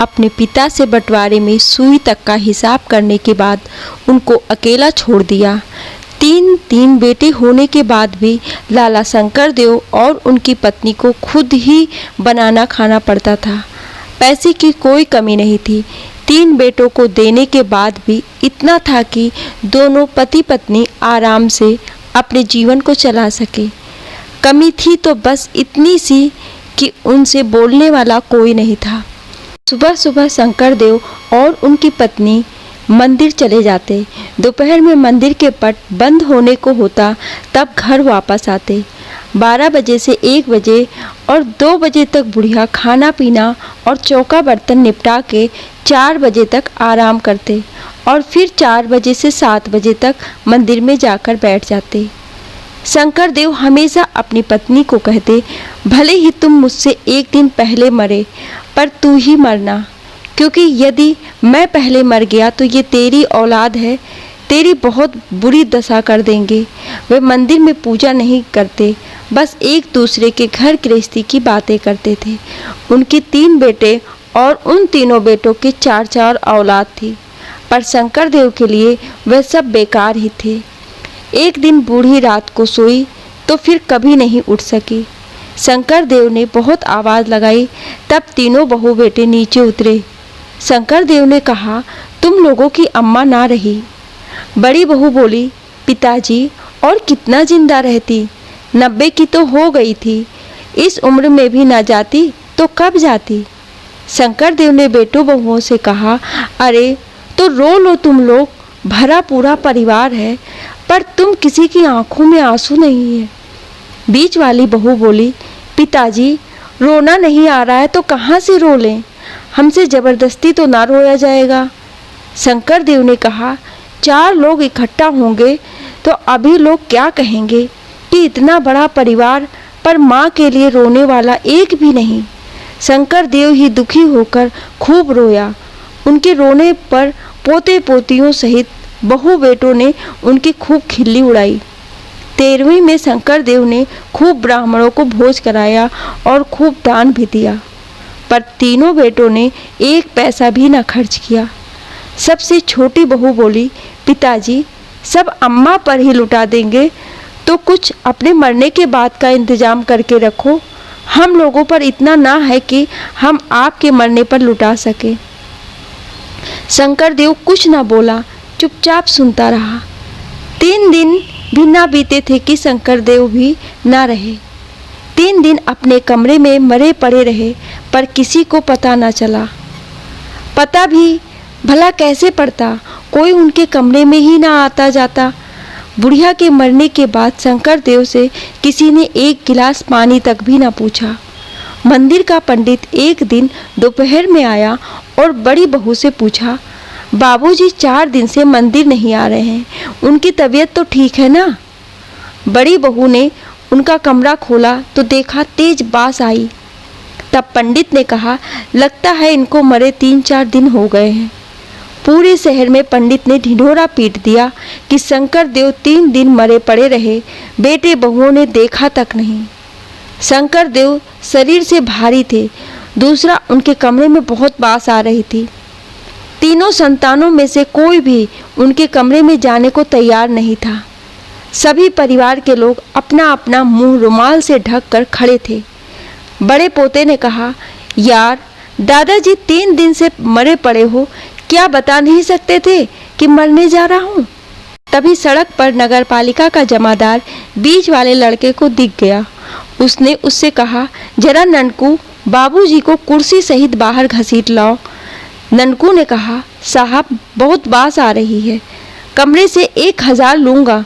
अपने पिता से बंटवारे में सुई तक का हिसाब करने के बाद उनको अकेला छोड़ दिया। तीन बेटे होने के बाद भी लाला शंकर देव और उनकी पत्नी को खुद ही बनाना खाना पड़ता था। पैसे की कोई कमी नहीं थी। 3 बेटों को देने के बाद भी इतना था कि दोनों पति पत्नी आराम से अपने जीवन को चला सके। कमी थी तो बस इतनी सी कि उनसे बोलने वाला कोई नहीं था। सुबह सुबह शंकर देव और उनकी पत्नी मंदिर चले जाते। दोपहर में मंदिर के पट बंद होने को होता तब घर वापस आते। 12 बजे से 1 बजे और 2 बजे तक बुढ़िया खाना पीना और चौका बर्तन निपटा के 4 बजे तक आराम करते और फिर 4 बजे से 7 बजे तक मंदिर में जाकर बैठ जाते। शंकर देव हमेशा अपनी पत्नी को कहते, भले ही तुम मुझसे 1 दिन पहले मरे पर तू ही मरना, क्योंकि यदि मैं पहले मर गया तो ये तेरी औलाद है, तेरी बहुत बुरी दशा कर देंगे। वे मंदिर में पूजा नहीं करते, बस एक दूसरे के घर गृहस्थी की बातें करते थे। उनके 3 बेटे और उन तीनों बेटों के 4-4 औलाद थी, पर शंकर देव के लिए वह सब बेकार ही थे। एक दिन बूढ़ी रात को सोई तो फिर कभी नहीं उठ सकी। शंकर देव ने बहुत आवाज़ लगाई, तब तीनों बहू बेटे नीचे उतरे। शंकर देव ने कहा, तुम लोगों की अम्मा ना रही। बड़ी बहू बोली, पिताजी और कितना जिंदा रहती, 90 की तो हो गई थी, इस उम्र में भी ना जाती तो कब जाती। शंकर देव ने बेटों बहुओं से कहा, अरे तो रो लो, तुम लोग भरा पूरा परिवार है, पर तुम किसी की आंखों में आंसू नहीं है। बीच वाली बहू बोली, पिताजी रोना नहीं आ रहा है तो कहाँ से रो लें, हमसे ज़बरदस्ती तो ना रोया जाएगा। शंकर देव ने कहा, 4 लोग इकट्ठा होंगे तो अभी लोग क्या कहेंगे कि इतना बड़ा परिवार पर माँ के लिए रोने वाला एक भी नहीं। शंकर देव ही दुखी होकर खूब रोया। उनके रोने पर पोते पोतियों सहित बहू बेटों ने उनकी खूब खिल्ली उड़ाई। 13वीं में शंकर देव ने खूब ब्राह्मणों को भोज कराया और खूब दान भी दिया, पर तीनों बेटों ने 1 पैसा भी न खर्च किया। सबसे छोटी बहू बोली, पिताजी सब अम्मा पर ही लुटा देंगे तो कुछ अपने मरने के बाद का इंतजाम करके रखो, हम लोगों पर इतना ना है कि हम आपके मरने पर लुटा सके। शंकर देव कुछ ना बोला, चुपचाप सुनता रहा। 3 दिन भी ना बीते थे कि शंकर देव भी ना रहे। 3 दिन अपने कमरे में मरे पड़े रहे, पर किसी को पता ना चला। पता भी भला कैसे पड़ता, कोई उनके कमरे में ही ना आता जाता। बुढ़िया के मरने के बाद शंकर देव से किसी ने 1 गिलास पानी तक भी ना पूछा। मंदिर का पंडित एक दिन दोपहर में आया और बड़ी बहू से पूछा, बाबूजी 4 दिन से मंदिर नहीं आ रहे हैं, उनकी तबीयत तो ठीक है ना। बड़ी बहू ने उनका कमरा खोला तो देखा तेज बास आई। तब पंडित ने कहा, लगता है इनको मरे 3-4 दिन हो गए हैं। पूरे शहर में पंडित ने ढिढोरा पीट दिया कि शंकर देव 3 दिन मरे पड़े रहे, बेटे बहुओं ने देखा तक नहीं। शंकर देव शरीर से भारी थे, दूसरा उनके कमरे में बहुत बास आ रही थी। तीनों संतानों में से कोई भी उनके कमरे में जाने को तैयार नहीं था। सभी परिवार के लोग अपना अपना मुंह रुमाल से ढक कर खड़े थे। बड़े पोते ने कहा, यार दादाजी 3 दिन से मरे पड़े हो, क्या बता नहीं सकते थे कि मरने जा रहा हूँ। तभी सड़क पर नगरपालिका का जमादार बीच वाले लड़के को दिख गया। उसने उससे कहा, जरा ननकू बाबूजी को कुर्सी सहित बाहर घसीट लाओ। ननकू ने कहा, साहब बहुत बास आ रही है, कमरे से 1000 लूँगा।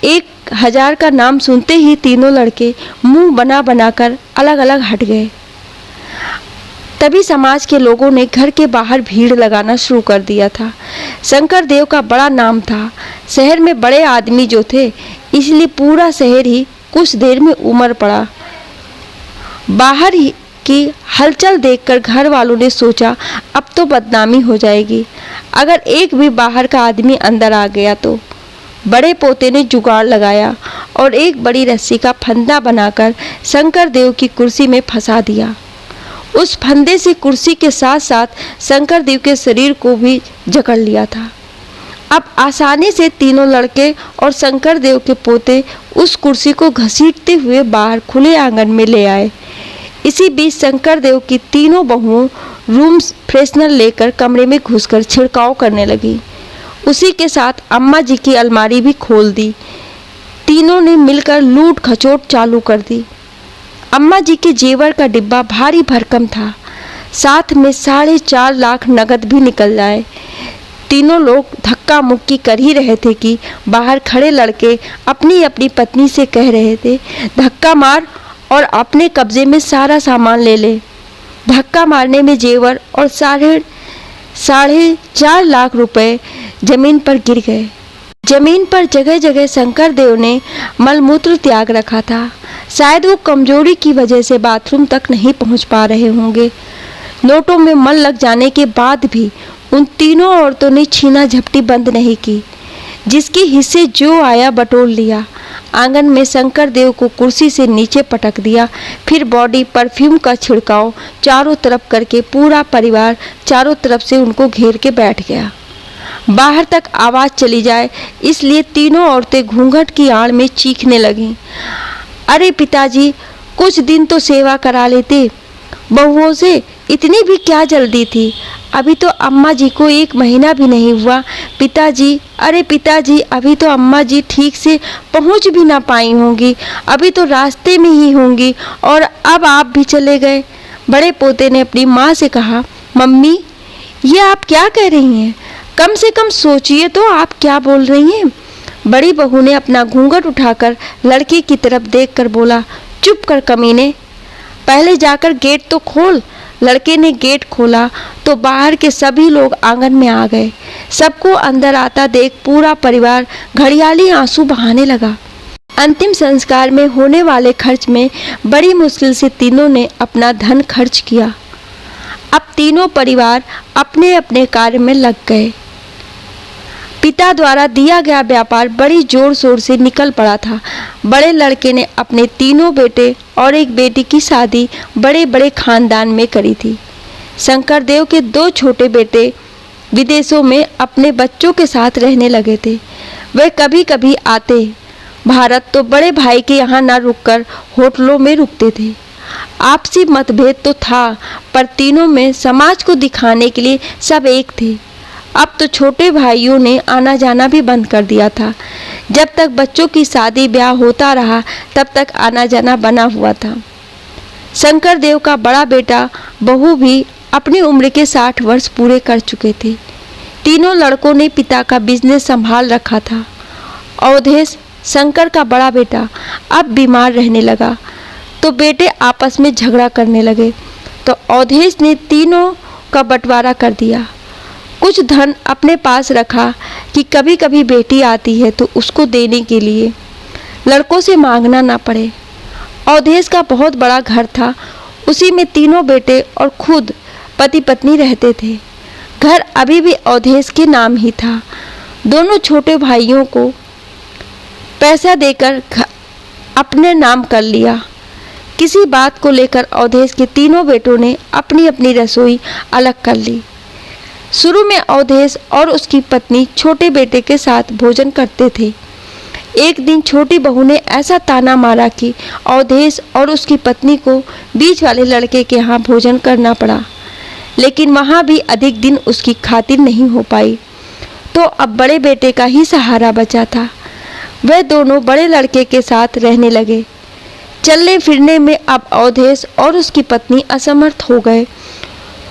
1000 का नाम सुनते ही तीनों लड़के मुंह बना बनाकर अलग अलग हट गए। तभी समाज के लोगों ने घर के बाहर भीड़ लगाना शुरू कर दिया था। शंकर देव का बड़ा नाम था, शहर में बड़े आदमी जो थे, इसलिए पूरा शहर ही कुछ देर में उमड़ पड़ा। बाहर ही की हलचल देखकर घर वालों ने सोचा, अब तो बदनामी हो जाएगी, अगर एक भी बाहर का आदमी अंदर आ गया तो। बड़े पोते ने जुगाड़ लगाया और एक बड़ी रस्सी का फंदा बनाकर शंकर देव की कुर्सी में फंसा दिया। उस फंदे से कुर्सी के साथ साथ शंकरदेव के शरीर को भी जकड़ लिया था। अब आसानी से तीनों लड़के और शंकरदेव के पोते उस कुर्सी को घसीटते हुए बाहर खुले आंगन में ले आए। इसी बीच शंकरदेव की तीनों बहुओं रूम फ्रेशनर लेकर कमरे में घुसकर छिड़काव करने लगी। उसी के साथ अम्मा जी की अलमारी भी खोल दी। तीनों ने मिलकर लूट खचोट चालू कर दी। अम्मा जी के जेवर का डिब्बा भारी भरकम था, साथ में 4.5 लाख नकद भी निकल जाए। तीनों लोग धक्का मुक्की कर ही रहे थे कि बाहर खड़े लड़के अपनी अपनी पत्नी से कह रहे थे, धक्का मार और अपने कब्जे में सारा सामान ले ले। धक्का मारने में जेवर और 4.5 लाख रुपए जमीन पर गिर गए। जमीन पर जगह जगह शंकरदेव ने मलमूत्र त्याग रखा था। शायद वो कमजोरी की वजह से बाथरूम तक नहीं पहुंच पा रहे होंगे। नोटों में मल लग जाने के बाद भी उन तीनों औरतों ने छीना झपटी बंद नहीं की। जिसके हिस्से जो आया बटोर लिया। आंगन में शंकरदेव को कुर्सी से नीचे पटक दिया। फिर बॉडी परफ्यूम का छिड़काव चारों तरफ करके पूरा परिवार चारों तरफ से उनको घेर के बैठ गया। बाहर तक आवाज चली जाए इसलिए तीनों औरतें घूंघट की आड़ में चीखने लगीं। अरे पिताजी, कुछ दिन तो सेवा करा लेते, बहुओं से इतनी भी क्या जल्दी थी। अभी तो अम्मा जी को 1 महीना भी नहीं हुआ। पिताजी, अरे पिताजी, अभी तो अम्मा जी ठीक से पहुंच भी ना पाई होंगी, अभी तो रास्ते में ही होंगी और अब आप भी चले गए। बड़े पोते ने अपनी माँ से कहा, मम्मी ये आप क्या कह रही हैं? कम से कम सोचिए तो आप क्या बोल रही हैं। बड़ी बहू ने अपना घूंघट उठाकर लड़की की तरफ देखकर बोला, चुप कर कमीने, पहले जाकर गेट तो खोल। लड़के ने गेट खोला तो बाहर के सभी लोग आंगन में आ गए। सबको अंदर आता देख पूरा परिवार घड़ियाली आंसू बहाने लगा। अंतिम संस्कार में होने वाले खर्च में बड़ी मुश्किल से तीनों ने अपना धन खर्च किया। अब तीनों परिवार अपने अपने कार्य में लग गए। पिता द्वारा दिया गया व्यापार बड़ी जोर शोर से निकल पड़ा था। बड़े लड़के ने अपने तीनों बेटे और एक बेटी की शादी बड़े बड़े खानदान में करी थी। शंकरदेव के 2 छोटे बेटे विदेशों में अपने बच्चों के साथ रहने लगे थे। वे कभी कभी आते भारत तो बड़े भाई के यहाँ न रुककर होटलों में रुकते थे। आपसी मतभेद तो था पर तीनों में समाज को दिखाने के लिए सब एक थे। अब तो छोटे भाइयों ने आना जाना भी बंद कर दिया था। जब तक बच्चों की शादी ब्याह होता रहा तब तक आना जाना बना हुआ था। शंकरदेव का बड़ा बेटा बहू भी अपनी उम्र के 60 वर्ष पूरे कर चुके थे। तीनों लड़कों ने पिता का बिजनेस संभाल रखा था। अवधेश, शंकर का बड़ा बेटा, अब बीमार रहने लगा तो बेटे आपस में झगड़ा करने लगे तो अवधेश ने तीनों का बंटवारा कर दिया। कुछ धन अपने पास रखा कि कभी कभी बेटी आती है तो उसको देने के लिए लड़कों से मांगना ना पड़े। अवधेश का बहुत बड़ा घर था, उसी में तीनों बेटे और खुद पति पत्नी रहते थे। घर अभी भी अवधेश के नाम ही था। दोनों छोटे भाइयों को पैसा देकर अपने नाम कर लिया। किसी बात को लेकर अवधेश के तीनों बेटों ने अपनी अपनी रसोई अलग कर ली। शुरू में अवधेश और उसकी पत्नी छोटे बेटे के साथ भोजन करते थे। एक दिन छोटी बहू ने ऐसा ताना मारा कि अवधेश और उसकी पत्नी को बीच वाले लड़के के यहाँ भोजन करना पड़ा, लेकिन वहाँ भी अधिक दिन उसकी खातिर नहीं हो पाई तो अब बड़े बेटे का ही सहारा बचा था। वह दोनों बड़े लड़के के साथ रहने लगे। चलने फिरने में अब अवधेश और उसकी पत्नी असमर्थ हो गए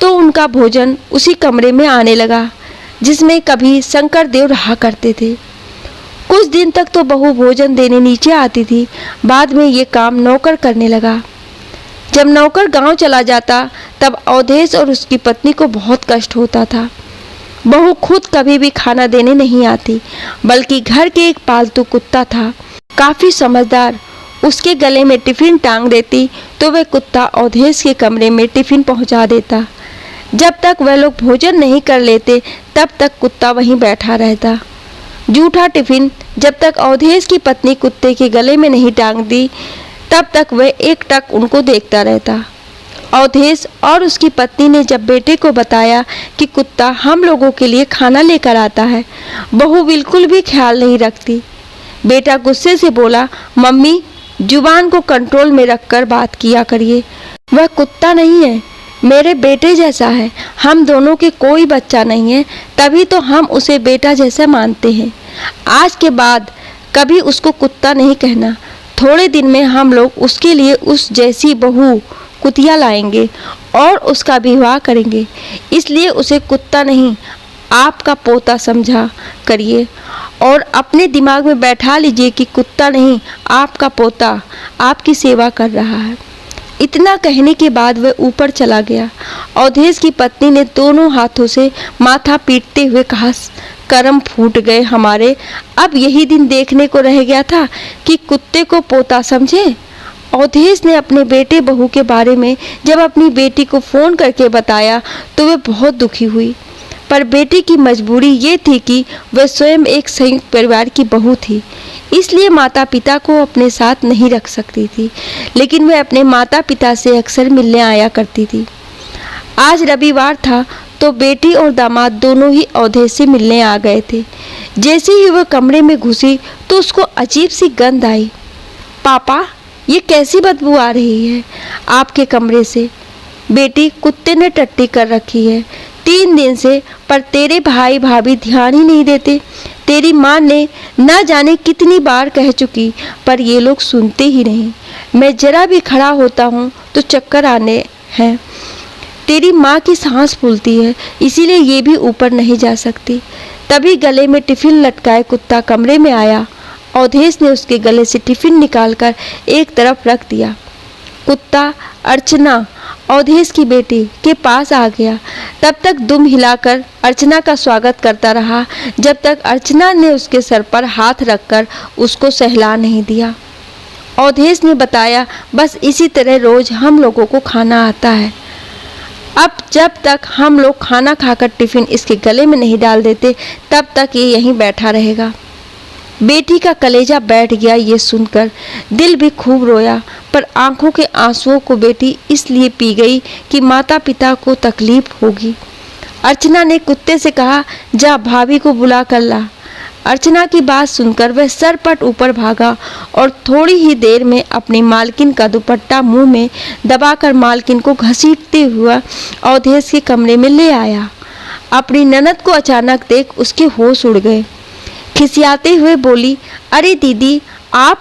तो उनका भोजन उसी कमरे में आने लगा जिसमें कभी शंकरदेव रहा करते थे। कुछ दिन तक तो बहू भोजन देने नीचे आती थी, बाद में ये काम नौकर करने लगा। जब नौकर गांव चला जाता तब अवधेश और उसकी पत्नी को बहुत कष्ट होता था। बहू खुद कभी भी खाना देने नहीं आती, बल्कि घर के एक पालतू कुत्ता था, काफ़ी समझदार। उसके गले में टिफिन टांग देती तो वह कुत्ता अवधेश के कमरे में टिफिन पहुंचा देता। जब तक वह लोग भोजन नहीं कर लेते तब तक कुत्ता वहीं बैठा रहता। जूठा टिफिन जब तक अवधेश की पत्नी कुत्ते के गले में नहीं टांग दी तब तक वह एक टक उनको देखता रहता। अवधेश और उसकी पत्नी ने जब बेटे को बताया कि कुत्ता हम लोगों के लिए खाना लेकर आता है, बहू बिल्कुल भी ख्याल नहीं रखती। बेटा गुस्से से बोला, मम्मी जुबान को कंट्रोल में रखकर बात किया करिए। वह कुत्ता नहीं है, मेरे बेटे जैसा है। हम दोनों के कोई बच्चा नहीं है, तभी तो हम उसे बेटा जैसा मानते हैं। आज के बाद कभी उसको कुत्ता नहीं कहना। थोड़े दिन में हम लोग उसके लिए उस जैसी बहू कुतिया लाएंगे और उसका विवाह करेंगे। इसलिए उसे कुत्ता नहीं, आपका पोता समझा करिए और अपने दिमाग में बैठा लीजिए कि कुत्ता नहीं, आपका पोता आपकी सेवा कर रहा है। इतना कहने के बाद वह ऊपर चला गया। अवधेश की पत्नी ने दोनों हाथों से माथा पीटते हुए कहा, करम फूट गए हमारे। अब यही दिन देखने को रह गया था कि कुत्ते को पोता समझे। अवधेश ने अपने बेटे बहू के बारे में जब अपनी बेटी को फ़ोन करके बताया तो वह बहुत दुखी हुई, पर बेटी की मजबूरी ये थी कि वह स्वयं एक संयुक्त परिवार की बहू थी, इसलिए माता पिता को अपने साथ नहीं रख सकती थी। लेकिन वह अपने माता पिता से अक्सर मिलने आया करती थी। आज रविवार था तो बेटी और दामाद दोनों ही अवधेश से मिलने आ गए थे। जैसे ही वह कमरे में घुसी तो उसको अजीब सी गंध आई। पापा, ये कैसी बदबू आ रही है आपके कमरे से? बेटी, कुत्ते ने टट्टी कर रखी है 3 दिन से, पर तेरे भाई भाभी ध्यान ही नहीं देते। तेरी माँ ने ना जाने कितनी बार कह चुकी, पर ये लोग सुनते ही नहीं। मैं जरा भी खड़ा होता हूँ तो चक्कर आने हैं। तेरी माँ की सांस फूलती है, इसीलिए ये भी ऊपर नहीं जा सकती। तभी गले में टिफिन लटकाए कुत्ता कमरे में आया। अवधेश ने उसके गले से टिफिन निकालकर एक तरफ रख दिया। कुत्ता अर्चना, अवधेश की बेटी, के पास आ गया। तब तक दुम हिलाकर अर्चना का स्वागत करता रहा, जब तक अर्चना ने उसके सर पर हाथ रखकर उसको सहला नहीं दिया। अवधेश ने बताया, बस इसी तरह रोज हम लोगों को खाना आता है। अब जब तक हम लोग खाना खाकर टिफिन इसके गले में नहीं डाल देते, तब तक ये यहीं बैठा रहेगा। बेटी का कलेजा बैठ गया ये सुनकर। दिल भी खूब रोया, पर आंखों के आंसुओं को बेटी इसलिए पी गई कि माता पिता को तकलीफ होगी। अर्चना ने कुत्ते से कहा, जा भाभी को बुला कर ला। अर्चना की बात सुनकर वह सरपट ऊपर भागा और थोड़ी ही देर में अपनी मालकिन का दुपट्टा मुंह में दबाकर मालकिन को घसीटते हुआ अवधेश के कमरे में ले आया। अपनी ननद को अचानक देख उसके होश उड़ गए। खिसियाते हुए बोली, अरे दीदी आप,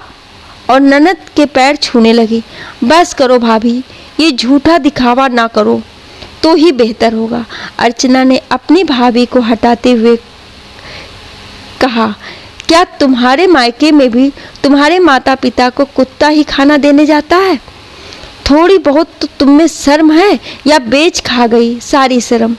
और ननद के पैर छूने लगी। बस करो भाभी, ये झूठा दिखावा ना करो तो ही बेहतर होगा। अर्चना ने अपनी भाभी को हटाते हुए कहा, क्या तुम्हारे मायके में भी तुम्हारे माता पिता को कुत्ता ही खाना देने जाता है? थोड़ी बहुत तो तुम में शर्म है या बेच खा गई सारी शर्म?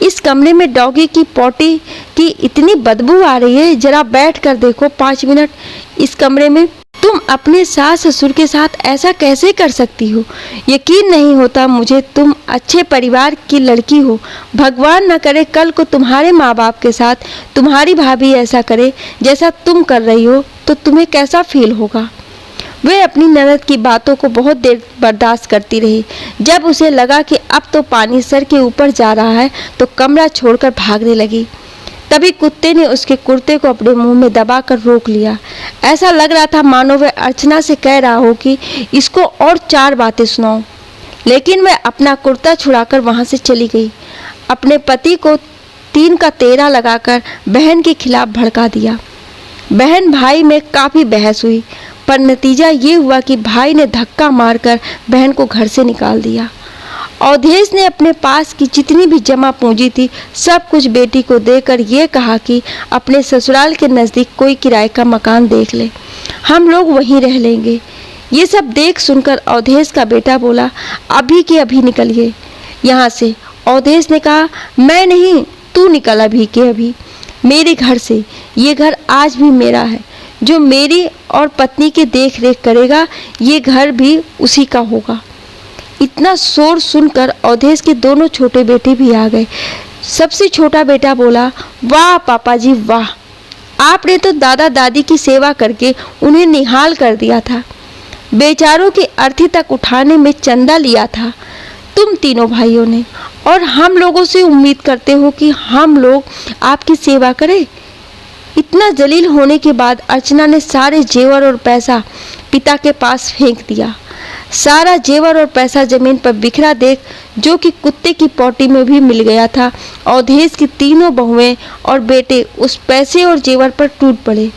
इस कमरे में डॉगी की पॉटी की इतनी बदबू आ रही है, जरा बैठ कर देखो 5 मिनट इस कमरे में। तुम अपने सास ससुर के साथ ऐसा कैसे कर सकती हो? यकीन नहीं होता मुझे, तुम अच्छे परिवार की लड़की हो। भगवान न करे कल को तुम्हारे माँ बाप के साथ तुम्हारी भाभी ऐसा करे जैसा तुम कर रही हो, तो तुम्हें कैसा फील होगा? वह अपनी ननद की बातों को बहुत देर बर्दाश्त करती रही। जब उसे लगा कि अब तो पानी सर के ऊपर जा रहा है तो कमरा छोड़कर भागने लगी। तभी कुत्ते ने उसके कुर्ते को अपने मुंह में दबाकर रोक लिया। ऐसा लग रहा था मानो वह अर्चना से कह रहा हो कि इसको और 4 बातें सुनाओ। लेकिन वह अपना कुर्ता छुड़ाकर वहां से चली गई। अपने पति को 3 का 13 लगाकर बहन के खिलाफ भड़का दिया। बहन भाई में काफ़ी बहस हुई, पर नतीजा ये हुआ कि भाई ने धक्का मारकर बहन को घर से निकाल दिया। अवधेश ने अपने पास की जितनी भी जमा पूंजी थी सब कुछ बेटी को देकर ये कहा कि अपने ससुराल के नज़दीक कोई किराए का मकान देख ले, हम लोग वहीं रह लेंगे। ये सब देख सुनकर अवधेश का बेटा बोला, अभी के अभी निकलिए यहाँ से। अवधेश ने कहा, मैं नहीं, तू निकल अभी के अभी मेरे घर से। ये घर आज भी मेरा है। जो मेरी और पत्नी की देख रेख करेगा, ये घर भी उसी का होगा। इतना शोर सुनकर अवधेश के दोनों छोटे बेटे भी आ गए। सबसे छोटा बेटा बोला, वाह पापा जी वाह, आपने तो दादा दादी की सेवा करके उन्हें निहाल कर दिया था। बेचारों की अर्थी तक उठाने में चंदा लिया था। तुम तीनों भाइयों ने, और हम लोगों से उम्मीद करते हो कि हम लोग आपकी सेवा करें। इतना जलील होने के बाद अर्चना ने सारे जेवर और पैसा पिता के पास फेंक दिया। सारा जेवर और पैसा जमीन पर बिखरा देख, जो कि कुत्ते की पोटी में भी मिल गया था, अवधेश की तीनों बहुएं और बेटे उस पैसे और जेवर पर टूट पड़े।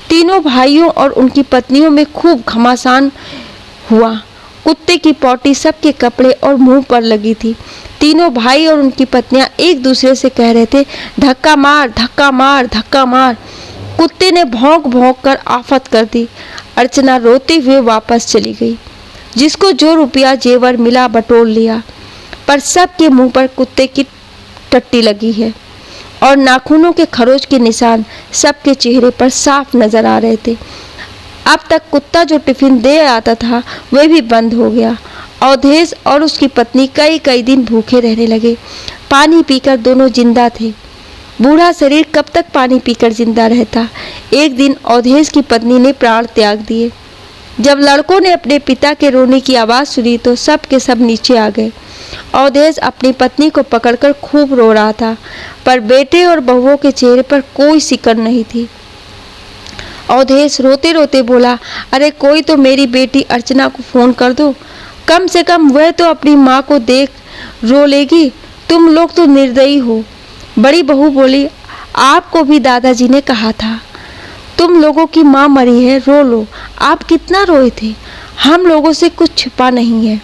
तीनों भाइयों और उनकी पत्नियों में खूब घमासान हुआ। कुत्ते की पोटी सबके कपड़े और मुंह पर लगी थी। तीनों भाई और उनकी पत्नियां एक दूसरे से कह रहे थे, धक्का मार, धक्का मार, धक्का मार। कुत्ते ने भौंक भौंक कर आफत कर दी। अर्चना रोते हुए वापस चली गई। जिसको जो रुपया जेवर मिला बटोर लिया, पर सबके मुंह पर कुत्ते की टट्टी लगी है और नाखूनों के खरोच के निशान सबके चेहरे पर साफ नजर आ रहे थे। अब तक कुत्ता जो टिफिन दे आता था वह भी बंद हो गया। अवधेश और उसकी पत्नी कई कई दिन भूखे रहने लगे। पानी पीकर दोनों जिंदा थे। बूढ़ा शरीर कब तक पानी पीकर जिंदा रहता। एक दिन अवधेश की पत्नी ने प्राण त्याग दिए। जब लड़कों ने अपने पिता के रोने की आवाज़ सुनी तो सब के सब नीचे आ गए। अवधेश अपनी पत्नी को पकड़कर खूब रो रहा था, पर बेटे और बहुओं के चेहरे पर कोई सिकड़ नहीं थी। अवधेश रोते रोते बोला, अरे कोई तो मेरी बेटी अर्चना को फ़ोन कर दो, कम से कम वह तो अपनी माँ को देख रो लेगी। तुम लोग तो निर्दयी हो। बड़ी बहू बोली, आपको भी दादाजी ने कहा था, तुम लोगों की माँ मरी है, रो लो। आप कितना रोए थे, हम लोगों से कुछ छिपा नहीं है।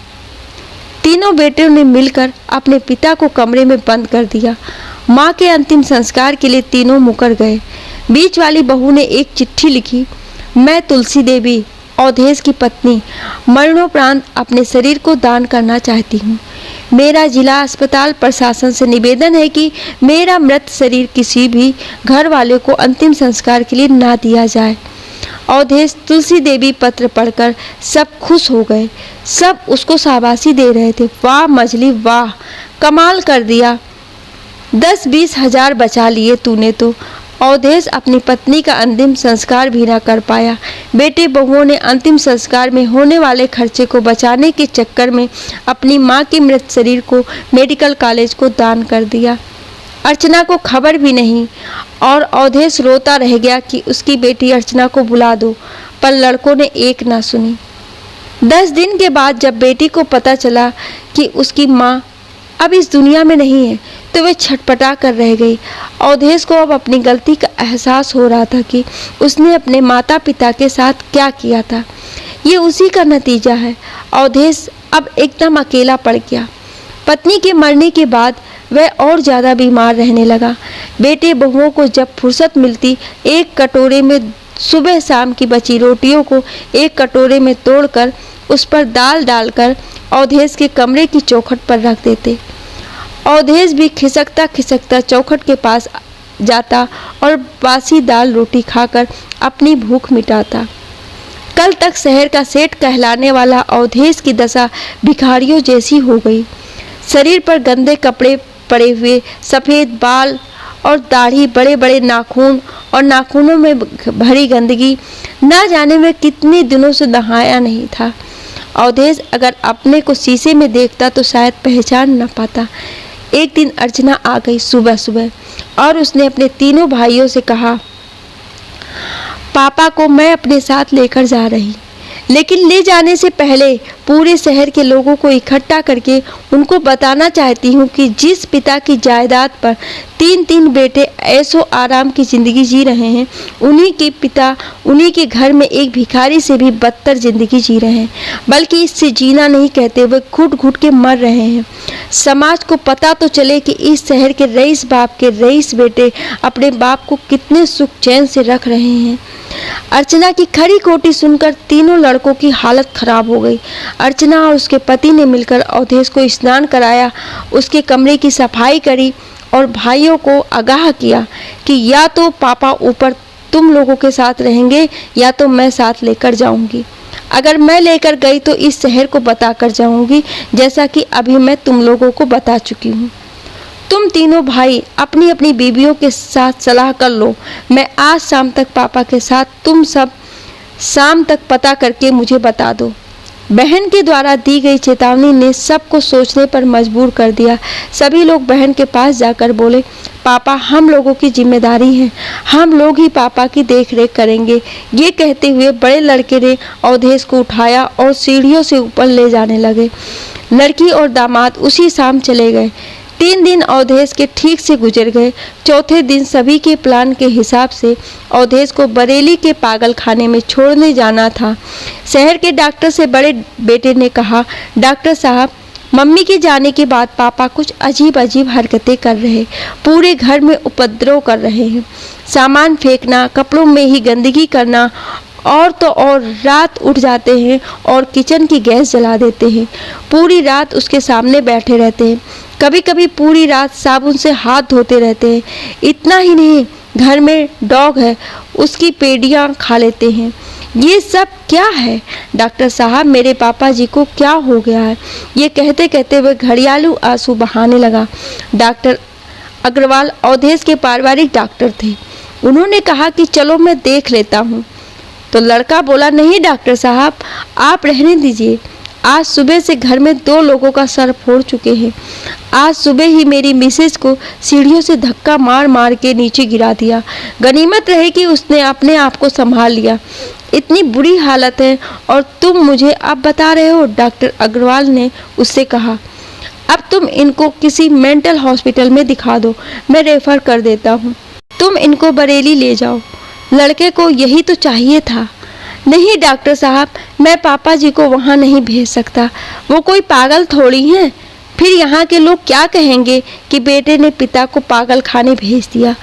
तीनों बेटियों ने मिलकर अपने पिता को कमरे में बंद कर दिया। माँ के अंतिम संस्कार के लिए तीनों मुकर गए। बीच वाली बहू ने एक चिट्ठी लिखी, मैं तुलसी देवी, अवधेश की पत्नी, मरणोपरांत अपने शरीर को दान करना चाहती हूँ। मेरा जिला अस्पताल प्रशासन से निवेदन है कि मेरा मृत शरीर किसी भी घर वाले को अंतिम संस्कार के लिए ना दिया जाए। अवधेश तुलसी देवी पत्र पढ़कर सब खुश हो गए। सब उसको शाबाशी दे रहे थे। वाह मछली वाह, कमाल कर दिया, 10-20 हजार बचा लिए तूने तो। अवधेश अपनी पत्नी का अंतिम संस्कार भी न कर पाया। बेटे बहुओं ने अंतिम संस्कार में होने वाले खर्चे को बचाने के चक्कर में अपनी मां के मृत शरीर को मेडिकल कॉलेज को दान कर दिया। अर्चना को खबर भी नहीं और अवधेश रोता रह गया कि उसकी बेटी अर्चना को बुला दो, पर लड़कों ने एक ना सुनी। 10 दिन के बाद जब बेटी को पता चला कि उसकी माँ अब इस दुनिया में नहीं है, तो वे छटपटा कर रह गई। अवधेश को अब अपनी गलती का एहसास हो रहा था कि उसने अपने माता पिता के साथ क्या किया था। ये उसी का नतीजा है। अवधेश अब एकदम अकेला पड़ गया। पत्नी के मरने के बाद वह और ज़्यादा बीमार रहने लगा। बेटे बहुओं को जब फुर्सत मिलती, एक कटोरे में सुबह शाम की बची रोटियों को एक कटोरे में तोड़कर उस पर दाल डालकर अवधेश के कमरे की चौखट पर रख देते। अवधेश भी खिसकता खिसकता चौखट के पास जाता और बासी दाल रोटी खाकर अपनी भूख मिटाता। कल तक शहर का सेठ कहलाने वाला अवधेश की दशा भिखारियों जैसी हो गई। शरीर पर गंदे कपड़े पड़े हुए, सफ़ेद बाल और दाढ़ी, बड़े बड़े नाखून और नाखूनों में भरी गंदगी। ना जाने में कितने दिनों से नहाया नहीं था। अवधेश अगर अपने को शीशे में देखता तो शायद पहचान न पाता। एक दिन अर्चना आ गई सुबह सुबह और उसने अपने तीनों भाइयों से कहा, पापा को मैं अपने साथ लेकर जा रही, लेकिन ले जाने से पहले पूरे शहर के लोगों को इकट्ठा करके उनको बताना चाहती हूँ कि जिस पिता की जायदाद पर 3-3 बेटे ऐशो आराम की ज़िंदगी जी रहे हैं, उन्हीं के पिता उन्हीं के घर में एक भिखारी से भी बदतर ज़िंदगी जी रहे हैं। बल्कि इससे जीना नहीं कहते, वे घुट घुट के मर रहे हैं। समाज को पता तो चले कि इस शहर के रईस बाप के रईस बेटे अपने बाप को कितने सुख चैन से रख रहे हैं। अर्चना की खरी खोटी सुनकर तीनों लड़कों की हालत खराब हो गई। अर्चना और उसके पति ने मिलकर अवधेश को स्नान कराया, उसके कमरे की सफाई करी और भाइयों को आगाह किया कि या तो पापा ऊपर तुम लोगों के साथ रहेंगे या तो मैं साथ लेकर जाऊंगी। अगर मैं लेकर गई तो इस शहर को बता कर जाऊंगी, जैसा कि अभी मैं तुम लोगों को बता चुकी हूँ। तुम तीनों भाई अपनी अपनी बीवियों के साथ सलाह कर लो। मैं आज शाम तक पापा के साथ, तुम सब शाम तक पता करके मुझे बता दो। बहन के द्वारा दी गई चेतावनी ने सबको सोचने पर मजबूर कर दिया। सभी लोग बहन के पास जाकर बोले, पापा हम लोगों की जिम्मेदारी है, हम लोग ही पापा की देखरेख करेंगे। ये कहते हुए बड़े लड़के ने अवधेश को उठाया और सीढ़ियों से ऊपर ले जाने लगे। लड़की और दामाद उसी शाम चले गए। 3 दिन अवधेश के ठीक से गुजर गए। चौथे दिन सभी के प्लान के हिसाब से अवधेश को बरेली के पागल खाने में छोड़ने जाना था। शहर के डॉक्टर से बड़े बेटे ने कहा, डॉक्टर साहब मम्मी के जाने के बाद पापा कुछ अजीब अजीब हरकतें कर रहे, पूरे घर में उपद्रव कर रहे हैं। सामान फेंकना, कपड़ों में ही गंदगी करना, और तो और रात उठ जाते हैं और किचन की गैस जला देते हैं। पूरी रात उसके सामने बैठे रहते हैं। कभी कभी पूरी रात साबुन से हाथ धोते रहते हैं। इतना ही नहीं, घर में डॉग है, उसकी पेडियां खा लेते हैं। ये सब क्या है डॉक्टर साहब, मेरे पापा जी को क्या हो गया है? ये कहते कहते वह घड़ियालू आंसू बहाने लगा। डॉक्टर अग्रवाल अवधेश के पारिवारिक डॉक्टर थे। उन्होंने कहा कि चलो मैं देख लेता हूँ। तो लड़का बोला, नहीं डॉक्टर साहब, आप रहने दीजिए। आज सुबह से घर में 2 लोगों का सर फोड़ चुके हैं। आज सुबह ही मेरी मिसेज को सीढ़ियों से धक्का मार मार के नीचे गिरा दिया। गनीमत रहे कि उसने अपने आप को संभाल लिया। इतनी बुरी हालत है और तुम मुझे अब बता रहे हो? डॉक्टर अग्रवाल ने उससे कहा, अब तुम इनको किसी मेंटल हॉस्पिटल में दिखा दो, मैं रेफर कर देता हूँ। तुम इनको बरेली ले जाओ। लड़के को यही तो चाहिए था। नहीं डॉक्टर साहब, मैं पापा जी को वहाँ नहीं भेज सकता, वो कोई पागल थोड़ी हैं। फिर यहाँ के लोग क्या कहेंगे कि बेटे ने पिता को पागल खाने भेज दिया।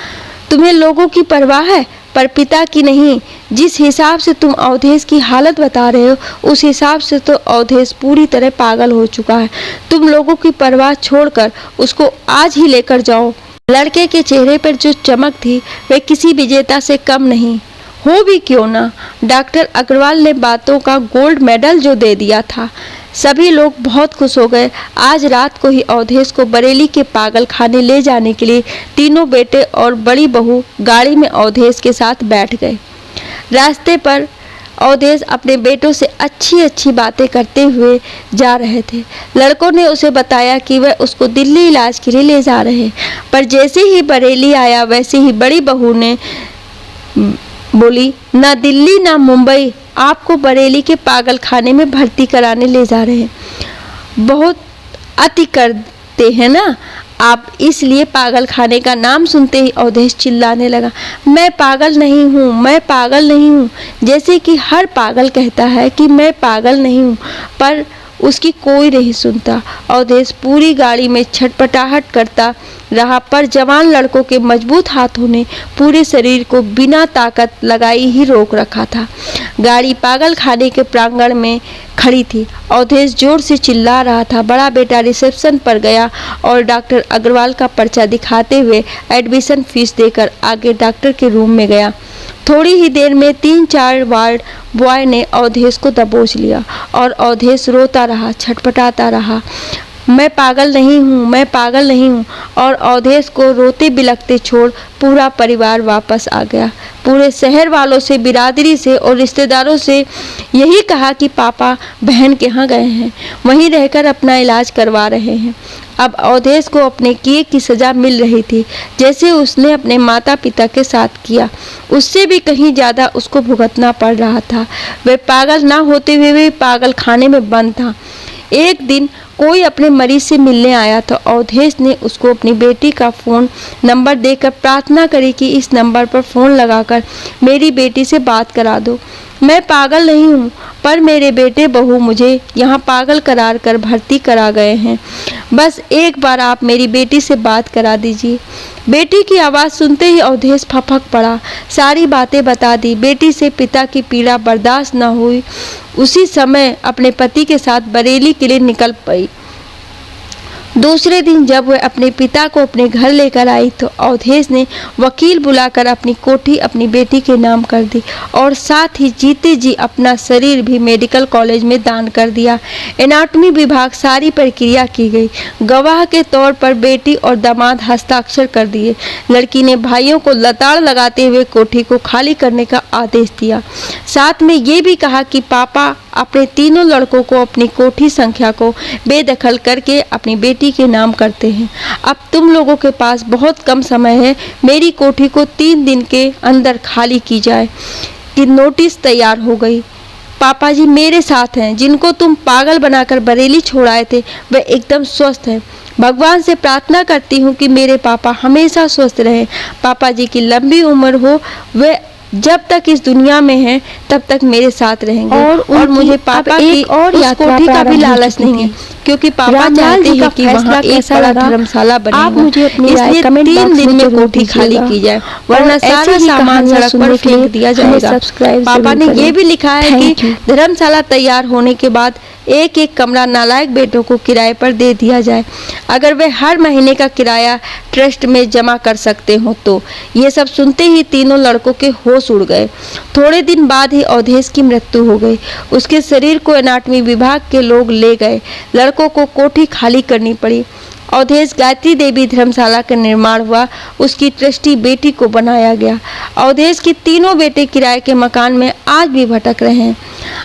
तुम्हें लोगों की परवाह है पर पिता की नहीं। जिस हिसाब से तुम अवधेश की हालत बता रहे हो, उस हिसाब से तो अवधेश पूरी तरह पागल हो चुका है। तुम लोगों की परवाह छोड़कर उसको आज ही लेकर जाओ। लड़के के चेहरे पर जो चमक थी वह किसी विजेता से कम नहीं, हो भी क्यों ना। डॉक्टर अग्रवाल ने बातों का गोल्ड मेडल जो दे दिया था। सभी लोग बहुत खुश हो गए। आज रात को ही अवधेश को बरेली के पागल खाने ले जाने के लिए तीनों बेटे और बड़ी बहू गाड़ी में अवधेश के साथ बैठ गए। रास्ते पर अवधेश अपने बेटों से अच्छी अच्छी बातें करते हुए जा रहे थे। लड़कों ने उसे बताया कि वह उसको दिल्ली इलाज के लिए ले जा रहे हैं। पर जैसे ही बरेली आया वैसे ही बड़ी बहू ने बोली, ना दिल्ली ना मुंबई, आपको बरेली के पागल खाने में भर्ती कराने ले जा रहे हैं। बहुत अति करते हैं ना आप, इसलिए पागल खाने का नाम सुनते ही अवधेश चिल्लाने लगा, मैं पागल नहीं हूँ, मैं पागल नहीं हूँ। जैसे कि हर पागल कहता है कि मैं पागल नहीं हूँ, पर उसकी कोई नहीं सुनता। अवधेश पूरी गाड़ी में छटपटाहट करता रहा, पर जवान लड़कों के मजबूत हाथों ने पूरे शरीर को बिना ताकत लगाई ही रोक रखा था। गाड़ी पागल खाने के प्रांगण में खड़ी थी। अवधेश जोर से चिल्ला रहा था। बड़ा बेटा रिसेप्शन पर गया और डॉक्टर अग्रवाल का पर्चा दिखाते हुए एडमिशन फीस देकर आगे डॉक्टर के रूम में गया। थोड़ी ही देर में 3-4 वार्ड बॉय ने अवधेश को दबोच लिया और अवधेश रोता रहा, छटपटाता रहा, मैं पागल नहीं हूँ, मैं पागल नहीं हूँ। और अवधेश को रोते बिलखते छोड़ पूरा परिवार वापस आ गया। पूरे शहर वालों से, बिरादरी से और रिश्तेदारों से यही कहा कि पापा बहन के यहाँ गए हैं, वहीं रहकर अपना इलाज करवा रहे हैं। अब अवधेश को अपने किए की सज़ा मिल रही थी, जैसे उसने अपने माता पिता के साथ किया, उससे भी कहीं ज़्यादा उसको भुगतना पड़ रहा था। वह पागल ना होते हुए भी पागल खाने में बंद था। एक दिन कोई अपने मरीज से मिलने आया तो अवधेश ने उसको अपनी बेटी का फ़ोन नंबर देकर प्रार्थना करी कि इस नंबर पर फ़ोन लगाकर मेरी बेटी से बात करा दो। मैं पागल नहीं हूँ, पर मेरे बेटे बहू मुझे यहाँ पागल करार कर भर्ती करा गए हैं। बस एक बार आप मेरी बेटी से बात करा दीजिए। बेटी की आवाज़ सुनते ही अवधेश फपक पड़ा, सारी बातें बता दी। बेटी से पिता की पीड़ा बर्दाश्त न हुई, उसी समय अपने पति के साथ बरेली के लिए निकल पड़ी। दूसरे दिन जब वह अपने पिता को अपने घर लेकर आई तो अवधेश ने वकील बुलाकर अपनी कोठी अपनी बेटी के नाम कर दी और साथ ही जीते जी अपना शरीर भी मेडिकल कॉलेज में दान कर दिया। एनाटॉमी विभाग सारी प्रक्रिया की गई। गवाह के तौर पर बेटी और दामाद हस्ताक्षर कर दिए। लड़की ने भाइयों को लताड़ लगाते हुए कोठी को खाली करने का आदेश दिया। साथ में ये भी कहा कि पापा अपने तीनों लड़कों को अपनी कोठी संख्या को बेदखल करके अपनी बेटी के नाम करते हैं। अब तुम लोगों के पास बहुत कम समय है, मेरी कोठी को 3 दिन के अंदर खाली की जाए। कि नोटिस तैयार हो गई। पापा जी मेरे साथ हैं, जिनको तुम पागल बनाकर बरेली छोड़ाए थे वे एकदम स्वस्थ हैं। भगवान से प्रार्थना करती हूँ कि मेरे पापा हमेशा स्वस्थ रहें। पापा जी की लंबी उम्र हो, वे जब तक इस दुनिया में हैं तब तक मेरे साथ रहेंगे। और मुझे पापा की और उस कोठी का भी लालच नहीं है, क्योंकि पापा चाहते हैं कि वहाँ एक बड़ा धर्मशाला बनेगा। इसलिए 3 दिन में कोठी खाली की जाए, वरना सारा सामान सड़क पर फेंक दिया जाएगा। पापा ने ये भी लिखा है कि धर्मशाला तैयार होने के बाद एक एक कमरा नालायक बेटों को किराए पर दे दिया जाए, अगर वे हर महीने का किराया ट्रस्ट में जमा कर सकते हो तो। ये सब सुनते ही तीनों लड़कों के होश उड़ गए। थोड़े दिन बाद ही अवधेश की मृत्यु हो गई। उसके शरीर को एनाटॉमी विभाग के लोग ले गए। लड़कों को कोठी खाली करनी पड़ी। अवधेश गायत्री देवी धर्मशाला का निर्माण हुआ। उसकी ट्रस्टी बेटी को बनाया गया। अवधेश के तीनों बेटे किराए के मकान में आज भी भटक रहे हैं।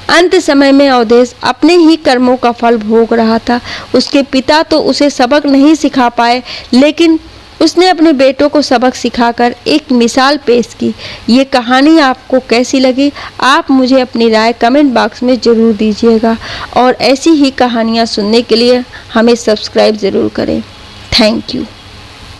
अंत समय में अवधेश अपने ही कर्मों का फल भोग रहा था। उसके पिता तो उसे सबक नहीं सिखा पाए, लेकिन उसने अपने बेटों को सबक सिखाकर एक मिसाल पेश की। ये कहानी आपको कैसी लगी, आप मुझे अपनी राय कमेंट बॉक्स में ज़रूर दीजिएगा और ऐसी ही कहानियाँ सुनने के लिए हमें सब्सक्राइब ज़रूर करें। Thank you.